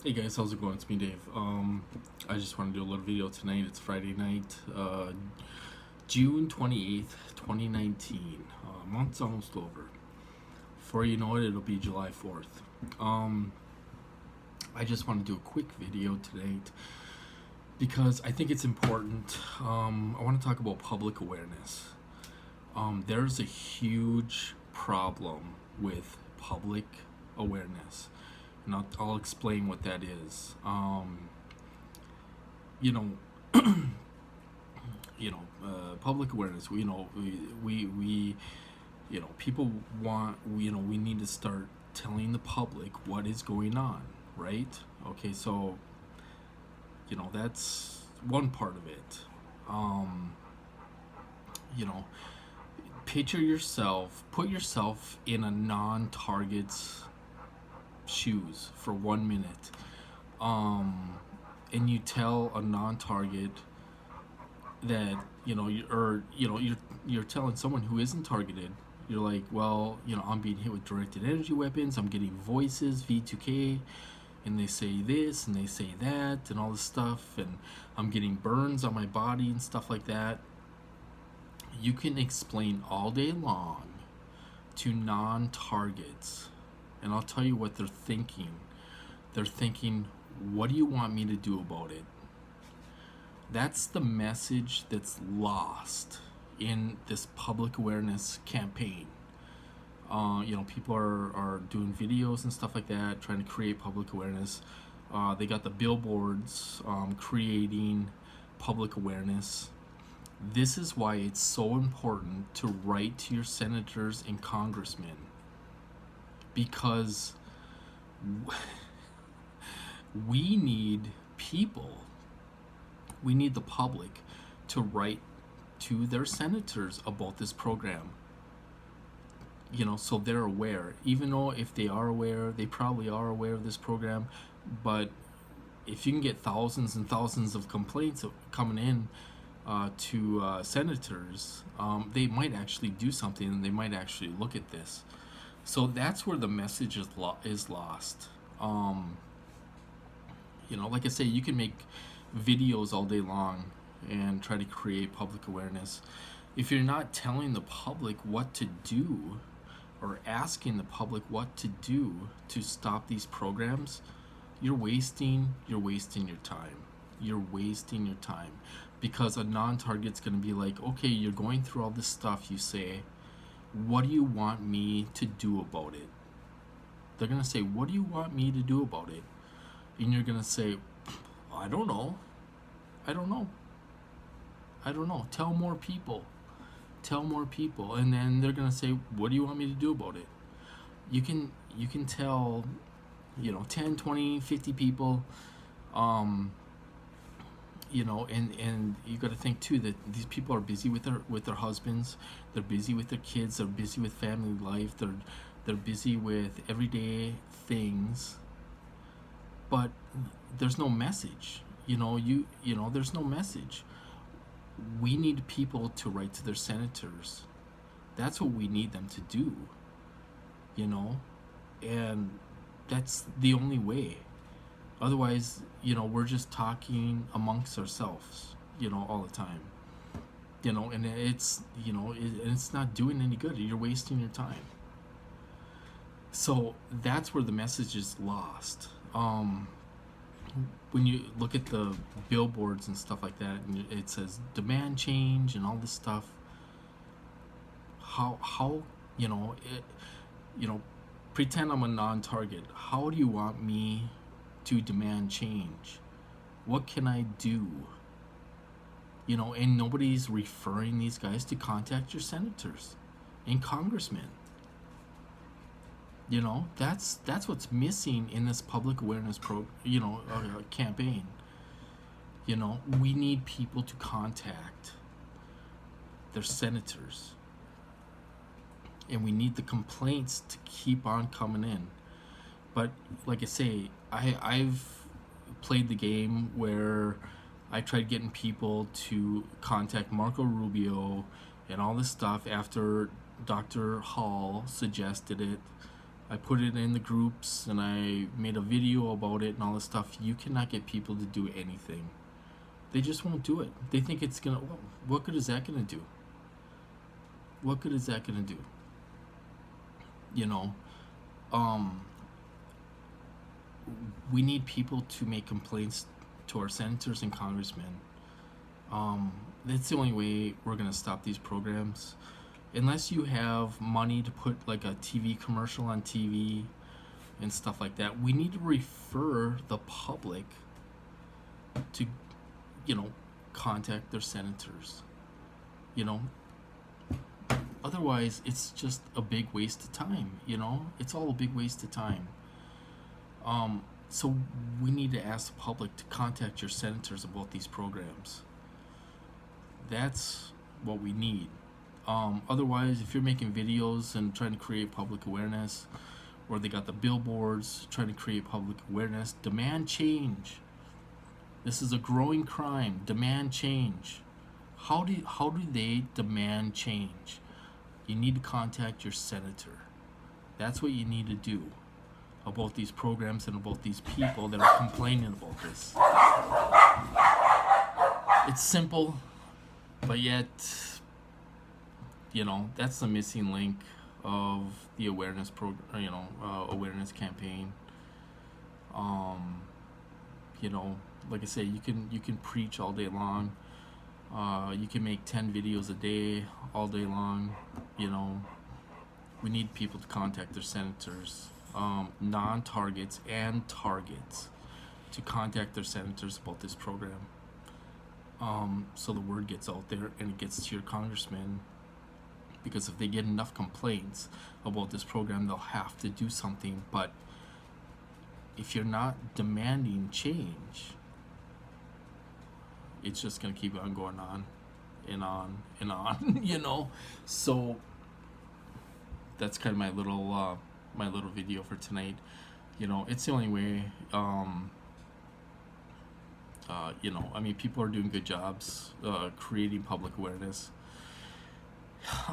Hey guys, how's it going? It's me, Dave. I just want to do a little video tonight. It's Friday night, June 28th, 2019. Month's almost over. Before you know it, it'll be July 4th. Um, I just want to do a quick video tonight because I think it's important. I want to talk about public awareness. There's a huge problem with public awareness, and I'll explain what that is. You know, public awareness. People want. We need to start telling the public what is going on, right? Okay, so that's one part of it. Um, you know, put yourself in a non-target's shoes for 1 minute, um, and you tell a non-target that you're telling someone who isn't targeted. You're like, well, I'm being hit with directed energy weapons. I'm getting voices, V2K, and they say this and they say that and all this stuff, and I'm getting burns on my body and stuff like that. You can explain all day long to non-targets, and I'll tell you what they're thinking. They're thinking, what do you want me to do about it? That's the message that's lost in this public awareness campaign. People are doing videos and stuff like that, trying to create public awareness. They got the billboards creating public awareness. This is why it's so important to write to your senators and congressmen, because we need people, we need the public to write to their senators about this program, so they're aware. Even though if they are aware, they probably are aware of this program, but if you can get thousands and thousands of complaints coming in to senators, they might actually do something, and they might actually look at this. So that's where the message is lost. Like I say, you can make videos all day long and try to create public awareness. If you're not telling the public what to do or asking the public what to do to stop these programs, you're wasting your time. You're wasting your time, because a non-target's going to be like, okay, you're going through all this stuff, you say, what do you want me to do about it? They're going to say, what do you want me to do about it? And you're going to say, I don't know. I don't know. I don't know. Tell more people. Tell more people. And then they're going to say, what do you want me to do about it? You can tell 10, 20, 50 people, and you got to think too that these people are busy with their husbands, they're busy with their kids, they're busy with family life, they're busy with everyday things, but there's no message. There's no message. We need people to write to their senators. That's what we need them to do. And that's the only way. Otherwise, we're just talking amongst ourselves, all the time. And it's not doing any good. You're wasting your time. So that's where the message is lost. When you look at the billboards and stuff like that, and it says demand change and all this stuff, how pretend I'm a non-target. How do you want me to demand change? What can I do? And nobody's referring these guys to contact your senators and congressmen. That's what's missing in this public awareness campaign. We need people to contact their senators, and we need the complaints to keep on coming in. But like I say, I've played the game where I tried getting people to contact Marco Rubio and all this stuff after Dr. Hall suggested it. I put it in the groups and I made a video about it and all this stuff. You cannot get people to do anything. They just won't do it. They think it's gonna. Well, what good is that gonna do? What good is that gonna do? You know, um, we need people to make complaints to our senators and congressmen. Um, that's the only way we're gonna stop these programs. Unless you have money to put like a TV commercial on TV and stuff like that, we need to refer the public to, you know, contact their senators. You know, otherwise it's just a big waste of time. You know, it's all a big waste of time. So we need to ask the public to contact your senators about these programs. That's what we need. Otherwise, if you're making videos and trying to create public awareness, or they got the billboards trying to create public awareness, demand change. This is a growing crime. Demand change. How do they demand change? You need to contact your senator. That's what you need to do about these programs and about these people that are complaining about this. It's simple, but yet, you know, that's the missing link of the awareness awareness campaign. You know, like I say, you can preach all day long. You can make 10 videos a day, all day long. You know, we need people to contact their senators, non-targets and targets, to contact their senators about this program. So the word gets out there and it gets to your congressman. Because if they get enough complaints about this program, they'll have to do something. But if you're not demanding change, it's just going to keep on going on and on and on, you know? So that's kind of my little video for tonight. You know, it's the only way. You know, I mean, people are doing good jobs creating public awareness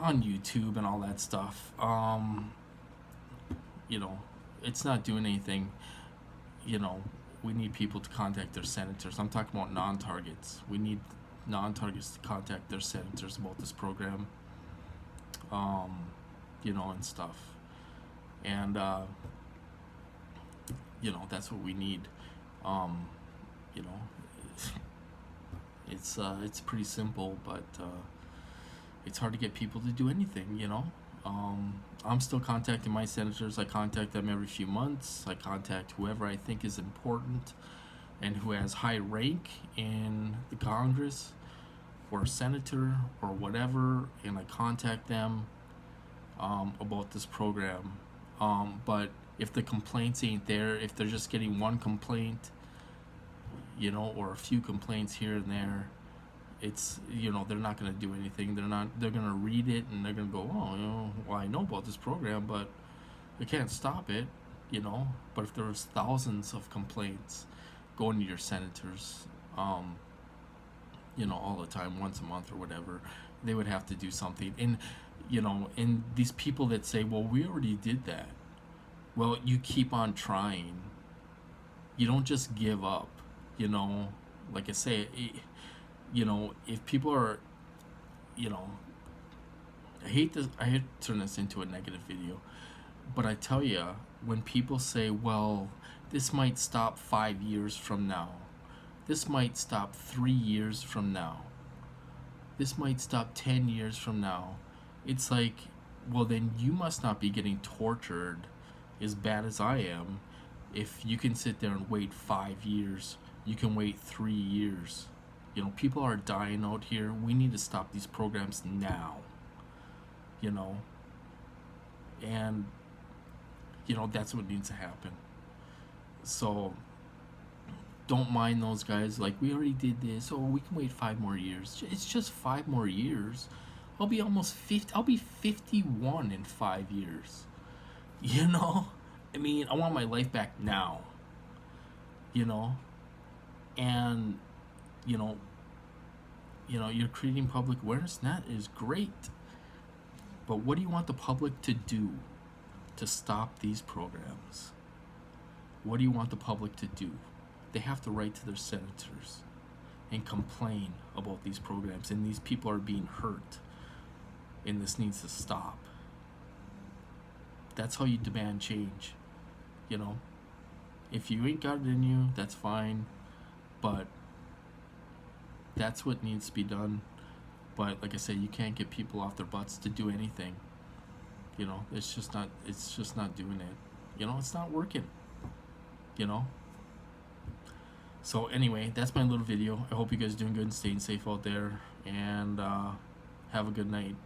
on YouTube and all that stuff. You know, it's not doing anything. You know, we need people to contact their senators. I'm talking about non-targets. We need non-targets to contact their senators about this program. You know, and stuff. And you know, that's what we need. You know, it's pretty simple, but it's hard to get people to do anything, you know. I'm still contacting my senators. I contact them every few months. I contact whoever I think is important and who has high rank in the Congress or a senator or whatever, and I contact them about this program. But if the complaints ain't there, if they're just getting one complaint, you know, or a few complaints here and there, it's, you know, they're not going to do anything. They're going to read it and they're going to go, oh, you know, well, I know about this program, but I can't stop it, you know. But if there was thousands of complaints going to your senators, you know, all the time, once a month or whatever, they would have to do something. And, you know, and these people that say, well, we already did that. Well, you keep on trying. You don't just give up, you know. Like I say, you know, if people are, you know, I hate to turn this into a negative video, but I tell you, when people say, well, this might stop 5 years from now, this might stop 3 years from now, this might stop 10 years from now, it's like, well, then you must not be getting tortured as bad as I am. If you can sit there and wait 5 years, you can wait 3 years. You know, people are dying out here. We need to stop these programs now. You know, and, you know, that's what needs to happen. So don't mind those guys like, we already did this, or we can wait 5 more years. It's just 5 more years. I'll be almost 50. I'll be 51 in 5 years. You know, I mean, I want my life back now. You know, and you know, you're creating public awareness, and that is great. But what do you want the public to do? to stop these programs? What do you want the public to do? They have to write to their senators and complain about these programs, and these people are being hurt, and this needs to stop. That's how you demand change. You know, if you ain't got it in you, that's fine, but that's what needs to be done. But like I said, you can't get people off their butts to do anything. You know, it's just not doing it. You know, it's not working. You know. So anyway, that's my little video. I hope you guys are doing good and staying safe out there, and have a good night.